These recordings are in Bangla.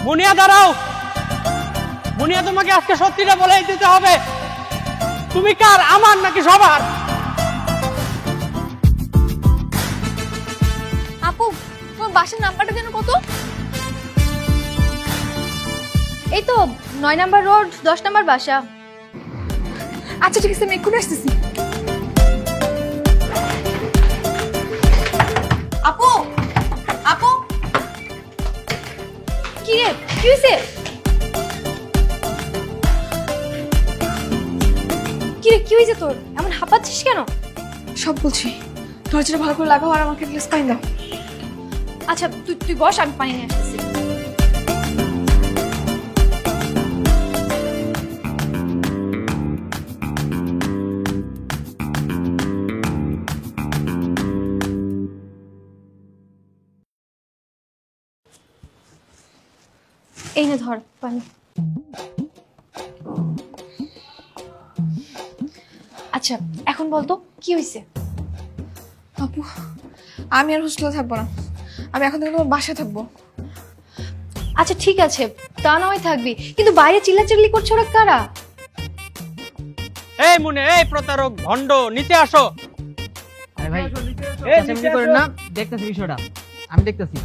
মুনিয়া দাঁড়াও। মুনিয়া, তোমাকে আজকে সত্যিটা বলেই দিতে হবে। তুমি কার, আমার নাকি সবার? আপু, তোমার বাসার নাম্বারটা যেন কত? এই তো 9 নাম্বার রোড, 10 নাম্বার বাসা। আচ্ছা ঠিক আছে, আমি এক্ষুনি আসতেছি। আপু, আপু, কি রে, কি হয়েছে? কি রে, কি হয়েছে তোর? এমন হাঁপাচ্ছিস কেন? সব বলছি, দরজাটা ভালো করে লাগাও আর আমাকে গ্লাস পানি দাও। আচ্ছা তুই বস, আমি পানি নিয়ে আসতেছি। এই নে ধর পানি। আচ্ছা এখন বলতো কি হয়েছে? আপু, আমি আর হোস্টেলে থাকবো না, আমি এখন থেকে তোমার বাসায় থাকবো। আচ্ছা ঠিক আছে, তা না হয় থাকবি, কিন্তু বাইরে চিল্লাচিল্লি করছে ওরা কারা? এই মুনে, এই প্রতারক ভণ্ড, নিচে আসো। আরে ভাই চেঁচামেচি করেন না, দেখতেছি বিষয়টা, আমি দেখতেছি।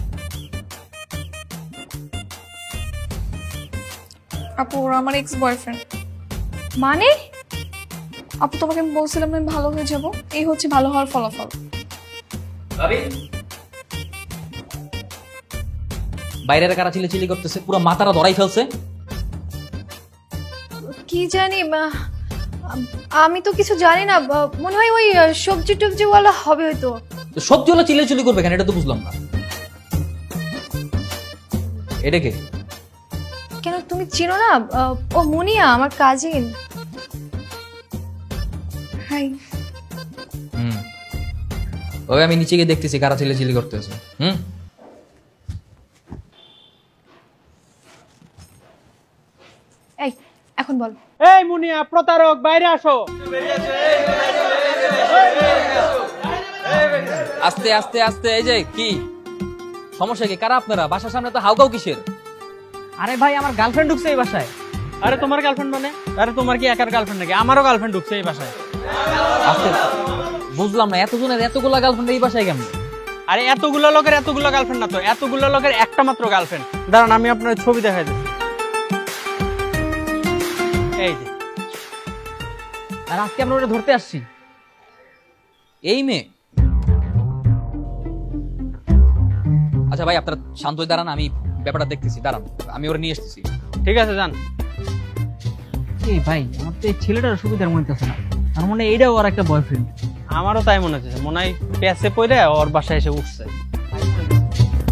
আপু, ওরা আমার এক্স বয়ফ্রেন্ড। মানে? আপু, তোমাকে আমি বলছিলাম আমি ভালো হয়ে যাব, এই হচ্ছে ভালো হওয়ার ফলাফল। বাইরের কারা চিল্লাচিল্লি করতেছে, পুরো মাথাটা ধরাই ফেলছে। কি জানি, আমি তো কিছু জানি না, মনে হয় ওই সবজি টবজিওয়ালা হবে হয়তো। তো সবজিওয়ালা চিল্লাচিল্লি করবে কেন, এটা তো বুঝলাম না। এটা কে? কেন তুমি চিনো না? ও মুনিয়া, আমার কাজিন। হাই। ওই আমি নিচে গিয়ে দেখতেছি কারা চিল্লাচিল্লি করতেছে। এই এখন বল। এই মুনিয়া, প্রতারক, বাইরে আসো। আস্তে আস্তে আস্তে। এই যে কি সমস্যা, কি কারা আপনারা? বাসার সামনে তো হাউকাউ কিসের? আরে ভাই, আমার গার্লফ্রেন্ড ঢুকছে এই বাসায়। আরে তোমার গার্লফ্রেন্ড মানে? আরে তোমার কি একার গার্লফ্রেন্ড নাকি? আমারও গার্লফ্রেন্ড ঢুকছে এই বাসায়। আস্তে, বুঝলাম না এতজনের এতগুলা গার্লফ্রেন্ড এই বাসায় কেমন? আরে এতগুলো লোকের এতগুলো গার্লফ্রেন্ড না তো, এতগুলো লোকের একটা মাত্র গার্লফ্রেন্ড। দাঁড়ান, আমি আপনার ছবি দেখাই দিচ্ছি। এই যে, আর আজকে আমরা ওটা ধরতে আসছি। এই মেয়ে? আচ্ছা ভাই, আপনারা শান্ত হয়ে দাঁড়ান, আমি ব্যাপারটা দেখতেছি। দাঁড়ান, আমি ওরা নিয়ে আসতেছি। ঠিক আছে, যান। এই ভাই, আমার তো এই ছেলেটার সুবিধার মনে হচ্ছে না, তার মানে এইটাও ওর একটা বয়ফ্রেন্ড। আমারও তাই মনে হচ্ছে, মনে হয় প্যাসে পড়ে ওর বাসায় এসে উঠছে।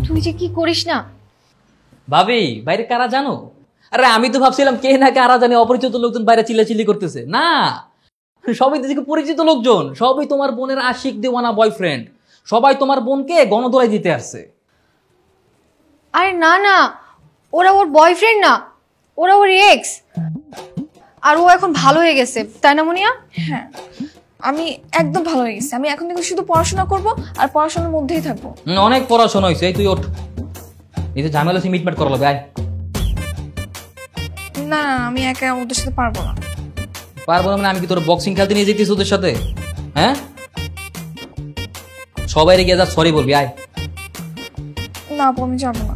তুই যে কি করিস না। ভাবি, বাইরে কারা জানো? আরে আমি তো ভাবছিলাম কে না কারা জানে, অপরিচিত লোকজন বাইরে চিল্লাচিল্লি করতেছে। না, সবাই দিকে পরিচিত লোকজন, সবই তোমার বোনের আশিক দেওয়ানা বয়ফ্রেন্ড। সবাই তোমার বোনকে গণদোলাই দিতে আসছে। আরে না না, ওরা ওর বয়ফ্রেন্ড না, ওরা ওর এক্স। আর ও এখন ভালো হয়ে গেছে, তাই না মুনিয়া? হ্যাঁ, আমি একদম ভালো হয়ে গেছি, আমি এখন থেকে শুধু পড়াশোনা করব আর পড়াশোনার মধ্যেই থাকবো। অনেক পড়াশোনা হয়েছে, তুই ওঠ। এই যে ঝামেলা আছে, মিটমাট করা লাগবে। আয়। না, আমি একা ওদের সাথে পারবো না। পারবো না মানে? আমি কি তোর বক্সিং খেলতে নিয়ে যেতিস ওদের সাথে? হ্যাঁ, সবাই গিয়ে যা সরি বলবি। আয়। না আপু, আমি যাবো না।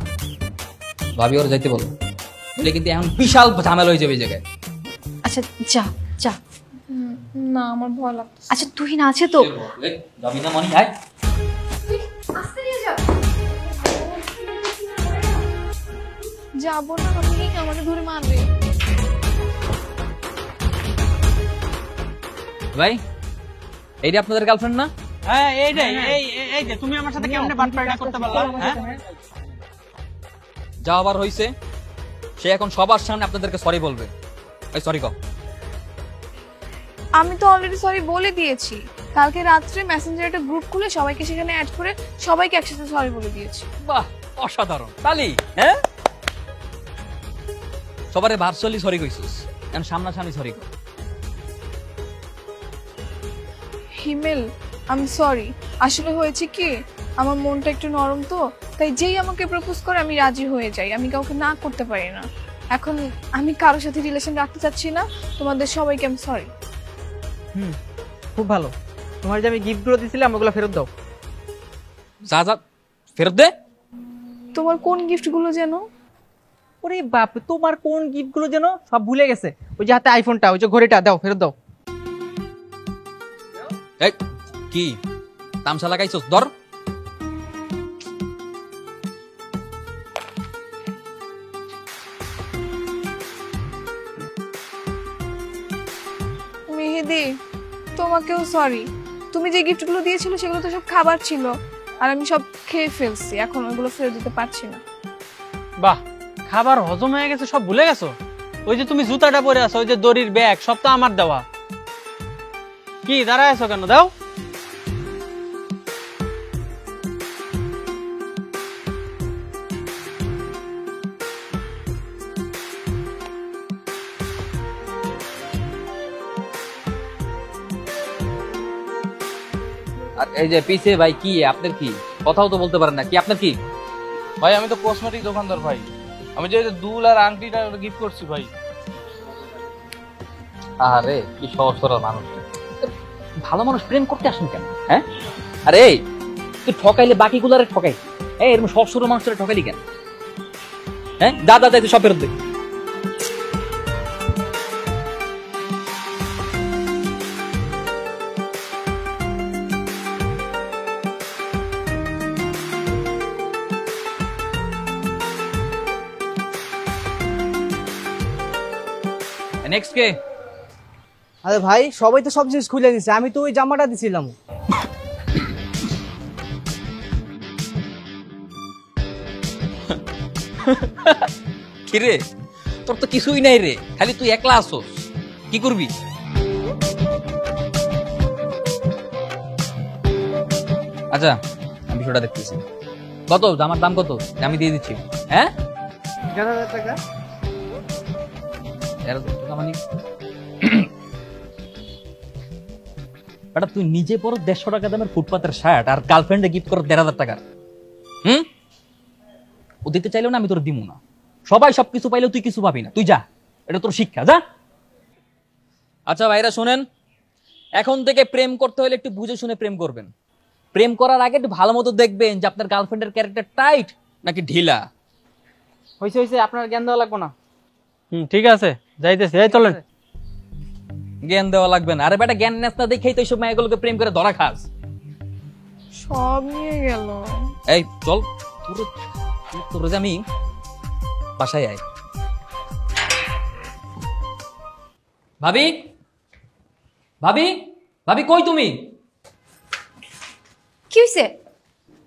ভাবি ওর যাইতে বলো, বলে কিন্তু এখন বিশাল ঝামেলা হয়ে যাবে এই জায়গায়। আচ্ছা যা যা। না, আমার ভয় লাগছে। আচ্ছা তুই না আছে তো? যাবি না মনি? আয়। যাবো না আমি, আমাকে ধরে মারবে। ভাই, এইটা আপনাদের গার্লফ্রেন্ড না? হ্যাঁ, এই যে তুমি আমার সাথে কেমনে বাটপাড়া করতে পারলা? হ্যাঁ, যা আবার হইছে, সে এখন সবার সামনে আপনাদেরকে সরি বলবে। এই সরি কও। আমি তো অলরেডি সরি বলে দিয়েছি, কালকে রাত্রে মেসেঞ্জারে একটা গ্রুপ খুলে সবাইকে সেখানে অ্যাড করে সবাইকে একসাথে সরি বলে দিয়েছি। বাহ, অসাধারণ তালি। হ্যাঁ, সবারে ভার্চুয়ালি সরি কইছিস, এখন সামনাসামনি সরি কর। হিমেল, আমি সরি। আসলে হয়েছে কি, আমার মনটা একটু নরম তো, তাই যেই আমাকে প্রপোজ করে আমি রাজি হয়ে যাই, আমি কাউকে না করতে পারি না। এখন আমি কারোর সাথে রিলেশন রাখতে চাচ্ছি না, তোমাদের সবাইকে আমি সরি। খুব ভালো, তোমার যে আমি গিফটগুলো দিয়েছিলাম ওগুলো ফেরত দাও। যা যা ফেরত দে। তোমার কোন গিফটগুলো যেন? ওরে বাপ, তোমার কোন গিফটগুলো যেন সব ভুলে গেছে। ওই যে হাতে আইফোনটা, ওই যে ঘড়িটা দাও, ফেরত দাও। এই কি তামসা লাগাইছস? ধর। মেহেদি, তোমাকেও সরি। তুমি যে গিফটগুলো দিয়েছিলে সেগুলো তো সব খাবার ছিল, আর আমি সব খেয়ে ফেলছি। এখন ওগুলো ফেরত দিতে পারছি না। বাহ, খাবার হজম হয়ে গেছে, সব ভুলে গেছো? ওই যে তুমি জুতাটা পরে আছো, ওই যে দড়ির ব্যাগ, সব তো আমার দেওয়া। কি দাঁড়ায় আছো কেন? দাও। আর এই যে পিছে ভাই, কি আপনার? কি কথাও তো বলতে পারেন না, কি আপনার? কি ভাই আমি তো কসমেটিক দোকানদার ভাই, আমি যে দুল আর আংটিটা গিফট করছি ভাই। আরে কি সহজ সরল মানুষ, ভালো মানুষ প্রেম করতে আসেন কেন? হ্যাঁ, আরে তুই ঠকাইলে বাকিগুলারে ঠকাই, এরকম সহজ সরল মানুষের ঠকাইলি কেন? হ্যাঁ, দাদা দাদা সব ফেরত দে। নেক্সট কে? আরে ভাই, সবাই তো সব জিনিস খুলে দিছে, আমি তো ওই জামাটা দিছিলাম। কিরে, তোর তো কিছুই নাই রে, খালি তুই একলা আসোস, কি করবি? আচ্ছা, আমি বিষয়টা দেখতেছি। কত জামার দাম? কত? আমি দিয়ে দিচ্ছি। হ্যাঁ, 11,000 টাকা। মানে বেটা, তুই নিজে পর 150 টাকা দামের ফুটপাতের শার্ট, আর গার্লফ্রেন্ডে গিফট করো 1,500 টাকার। ও দিতে চাইলেও না, আমি তোর দিমু না। সবাই সবকিছু পাইলেও তুই কিছু পাবি না, তুই যা, এটা তোর শিক্ষা, যা। আচ্ছা ভাইরা শোনেন, এখন থেকে প্রেম করতে হলে একটু বুঝে শুনে প্রেম করবেন। প্রেম করার আগে একটু ভালো মতো দেখবেন যে আপনার গার্লফ্রেন্ডের ক্যারেক্টার টাইট নাকি ঢিলা। হয়েছে হয়েছে, আপনার জ্ঞান দেওয়া লাগবে না। ঠিক আছে, যাইতেছি। এই চলেন। জ্ঞান দেওয়া লাগবে না। আরে বেটা, জ্ঞান নেস না দেখেই তো এইসব মেয়েগুলোকে প্রেম করে ধরা খাস। সব নিয়ে গেল। এই চল, তোর যে আমি বাসায় আয়। ভাবি, ভাবি, ভাবি কই তুমি? কি হয়েছে?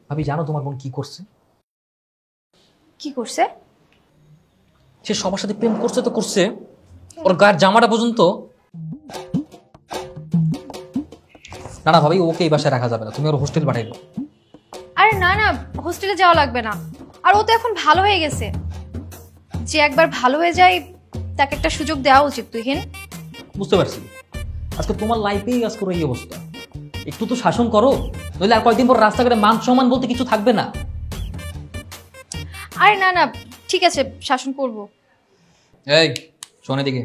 ভাবি জানো তোমার বোন কি করছে? কি করছে? সে সবার সাথে প্রেম করছে তো করছে, ওর গায়ের জামাটা পর্যন্ত। না না ভাবি, ওকে এই বাসায় রাখা যাবে না, তুমি ওর হোস্টেল পাঠাই দাও। আরে না না, হোস্টেলে যাওয়া লাগবে না। আর ও তো এখন ভালো হয়ে গেছে। যে একবার ভালো হয়ে যায় তাকে একটা সুযোগ দেওয়া উচিত। তুহিন, বুঝতে পারছি, আজকে তোমার লাইফেই আজকে এই অবস্থা। একটু তো শাসন করো, নইলে আর কয়েকদিন পর রাস্তাঘাটে মান সম্মান বলতে কিছু থাকবে না। আরে না না, ঠিক আছে, শাসন করব। এই শোনে দিকে,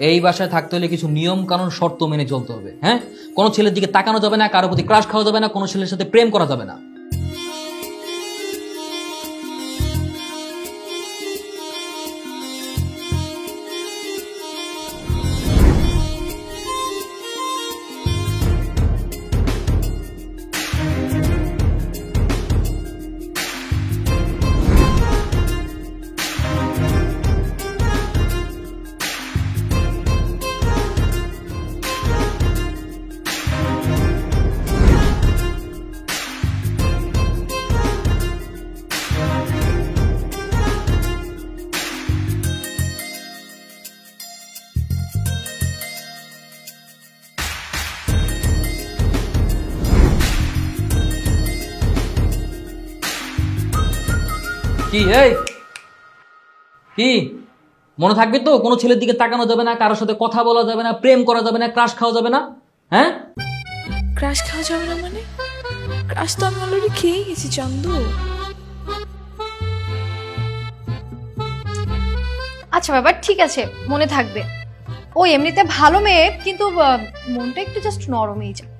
এই বাসায় থাকতে হলে কিছু নিয়ম কানুন শর্ত মেনে চলতে হবে। হ্যাঁ, কোনো ছেলের দিকে তাকানো যাবে না, কারোর প্রতি ক্রাশ খাওয়া যাবে না, কোনো ছেলের সাথে প্রেম করা যাবে না। কি এই কি মনে থাকবে তো? কোনো ছেলের দিকে তাকানো যাবে না, কারোর সাথে কথা বলা যাবে না, প্রেম করা যাবে না, ক্রাশ খাওয়া যাবে না। হ্যাঁ, ক্রাশ খাওয়া যাবে না মানে? ক্রাশ তো আমি অলরেডি খেয়ে গেছি চন্দু। আচ্ছা বাবা, ঠিক আছে, মনে থাকবে। ও এমনিতে ভালো মেয়ে, কিন্তু মনটা একটু জাস্ট নরমই যায়।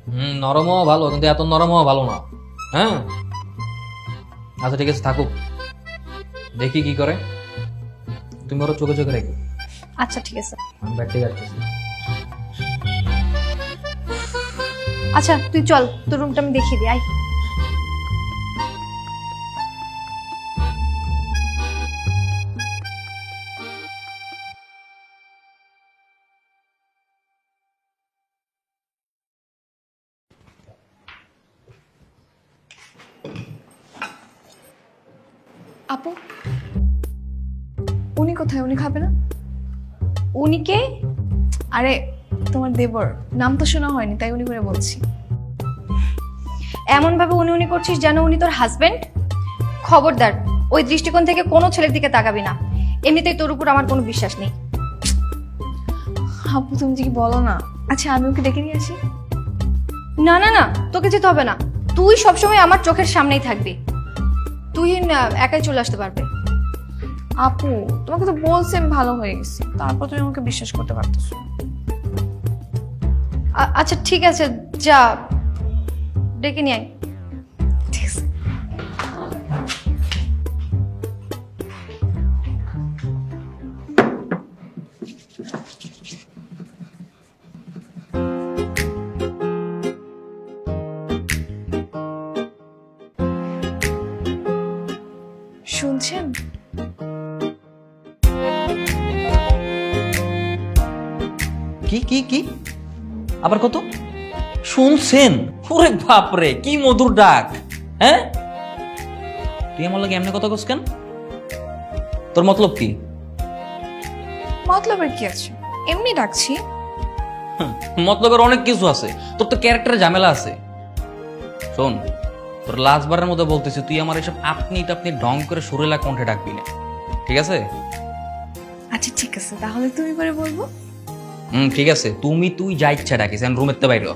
নরমও ভালো, কিন্তু এত নরমও ভালো না। হ্যাঁ আচ্ছা ঠিক আছে, থাকুক, দেখি কি করে। তুমি ওরা চোখে চোখে রেখো। আচ্ছা ঠিক আছে। আমি ব্যাগটা যাচ্ছি। আচ্ছা তুই চল, তোর রুমটা আমি দেখিয়ে দিই, আয়। আপু, উনি কোথায়? উনি খাবে না? উনি কে? আরে তোমার দেবর, নাম তো শোনা হয়নি তাই উনি করে বলছি। এমন ভাবে উনি উনি করছিস যেন উনি তোর হাজবেন্ড। খবরদার, ওই দৃষ্টিকোণ থেকে কোনো ছেলের দিকে তাকাবি না। এমনিতেই তোর উপর আমার কোনো বিশ্বাস নেই। আপু তুমি যে কি বলো না। আচ্ছা আমি ওকে ডেকে নিয়ে আসি। না না না, তোকে যেতে হবে না। তুই সবসময় আমার চোখের সামনেই থাকবি। তুই একাই চলে আসতে পারবে। আপু তোমাকে তো বলছি আমি ভালো হয়ে গেছি, তারপর তুমি আমাকে বিশ্বাস করতে পারতেছো। আচ্ছা ঠিক আছে, যা ডেকে নিয়ে আয়। ঠিক আছে। শুনছেন? কি কি কি আবার কত শুনছেন? ওরে বাপরে, কি মধুর ডাক। হ্যাঁ তুই আমার লাগে এমনি কথা কস কেন? তোর মতলব কি? মতলবের কি আছে, এমনি ডাকছি। মতলবের অনেক কিছু আছে, তোর তো ক্যারেক্টারে ঝামেলা আছে। শোন, তোর লাস্টবারের মধ্যে বলতেছি, তুই আমার এসব আপনি টাপনি ঢং করে সুরেলা কণ্ঠে ডাকবি না, ঠিক আছে? আচ্ছা ঠিক আছে, তাহলে তুমি করে বলবো। ঠিক আছে, তুই যা ইচ্ছা ডাকিস, আমি রুমের বাইরে।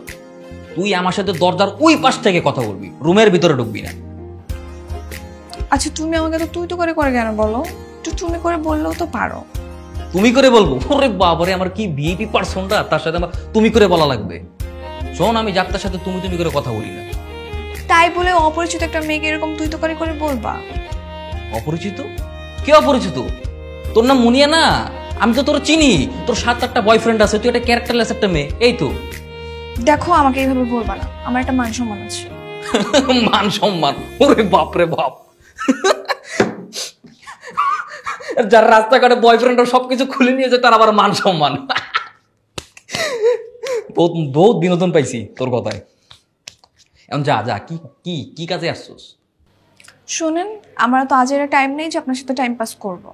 তুই আমার সাথে দরজার ওই পাশ থেকে কথা বলবি, রুমের ভিতরে ঢুকবি না। আচ্ছা তুমি আমাকে তো তুই তো করে করে কেন বলো? একটু তুমি করে বললেও তো পারো। তুমি করে বলবো? ওরে বাবারে, আমার কি ভিআইপি পার্সনটা, তার সাথে আমার তুমি করে বলা লাগবে? শোন, আমি যাত্রার সাথে তুমি করে কথা বলি না। তাই বলে অপরিচিত একটা মেয়েকে এরকম তুই তো করে করে বলবা? অপরিচিত? কে অপরিচিত? তোর নাম মুনিয়া না? আমি তো তোর চিনি, তোর 7-8টা বয়ফ্রেন্ড আছে, তুই একটা ক্যারেক্টারলেস একটা মেয়ে। এই তো দেখো, আমাকে এইভাবে বলবা না, আমার একটা মান সম্মান আছে। মান সম্মান? ওরে বাপরে বাপ, যার রাস্তাঘাটে বয়ফ্রেন্ড সবকিছু খুলে নিয়েছে তার আবার মান সম্মান। বহুত বিনোদন পাইছি তোর কথায়। এখন যা যা, কি কি কি কাজে আসছোস? শোনেন, আমার তো আজ এর টাইম নেই যে আপনার সাথে টাইম পাস করব।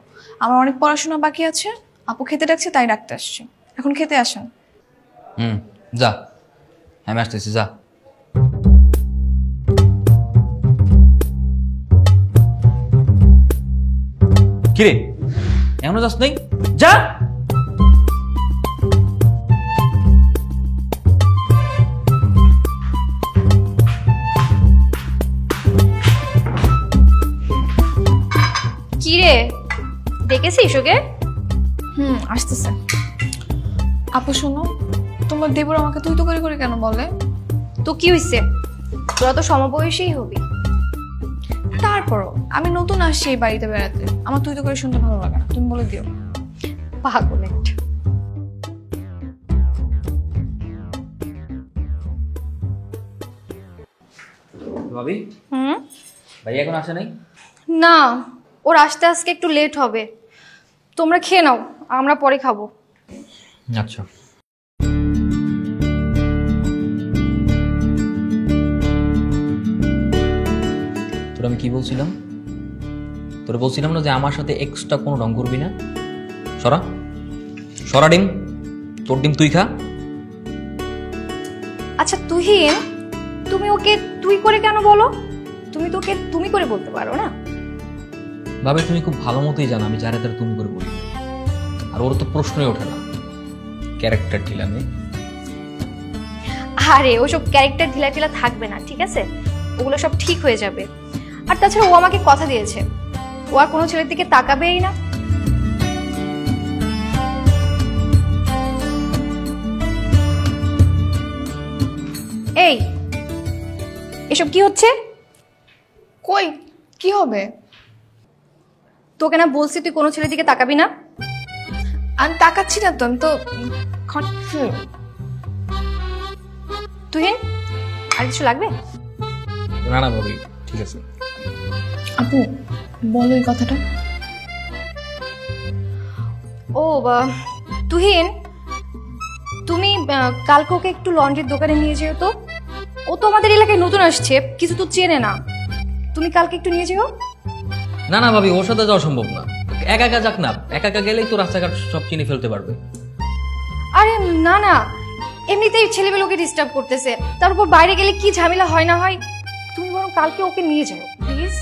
আমার অনেক পড়াশোনা বাকি আছে। আপু খেতে ডাকছে তাই ডাকতে আসছি, এখন খেতে আসেন। যা, আমি আসতেছি, যা। কিরে এখনো যাস নাই? যা। কি রে, দেখেছিস ওকে? আসতেছে। আপু শোনো, তোমার দেবর আমাকে তুই তো করে করে কেন বলে? তো কি হইছে, তোরা তো সমবয়সীই হবি। তারপরও আমি নতুন আসছি এই বাড়িতে বেড়াতে, আমার তুই তো করে শুনতে ভালো লাগে না, তুমি বলে দিও। পাগল একটা। ভাবি, ভাই এখন আসে নাই? না, ওর আসতে আজকে একটু লেট হবে। তোমরা খেয়ে নাও, আমরা পরে খাবো। আচ্ছা। তোর আমি কি বলছিলাম? তোর বলছিলাম না যে আমার সাথে এক্সট্রা কোনো রং করবি না। সরা সরা ডিম, তোর ডিম তুই খা। আচ্ছা তুহিন, তুমি ওকে তুই করে কেন বলো? তুমি তো ওকে তুমি করে বলতে পারো না? ভাবে তুমি খুব ভালো মতোই জানো আমি যারা তারা তুমি করে বলি, আর ওর তো প্রশ্নই ওঠে না। ক্যারেক্টার ঢিলা নেই। আরে ওসব ক্যারেক্টার ঢিলা ঢিলা থাকবে না, ঠিক আছে? ওগুলো সব ঠিক হয়ে যাবে। আর তাছাড়া ও আমাকে কথা দিয়েছে, ও আর কোনো ছেলের দিকে তাকাবেই না। এই এসব কি হচ্ছে? কই কি হবে? তোকে না বলছি তুই কোনো ছেলের দিকে তাকাবি না। আমি তাকাচ্ছি না তো, আমি তো তুহিন, আর কিছু লাগবে? না না ভাবি, ঠিক আছে। আপু বলো এই কথাটা। ও তুহিন, তুমি কালকে ওকে একটু লন্ড্রির দোকানে নিয়ে যেও তো। ও তো আমাদের এলাকায় নতুন আসছে, কিছু তো চেনে না। তুমি কালকে একটু নিয়ে যেও। না না ভাবি, ওর সাথে যাওয়া সম্ভব না। একা একা যাক না, একা একা গেলেই তো রাস্তাঘাট সব চিনে ফেলতে পারবে। আরে না না, এমনিতেই ছেলেমেয়ে ডিস্টার্ব করতেছে, তার উপর বাইরে গেলে কি ঝামেলা হয় না হয়। তুমি বরং কালকে ওকে নিয়ে যাও প্লিজ।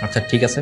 আচ্ছা ঠিক আছে।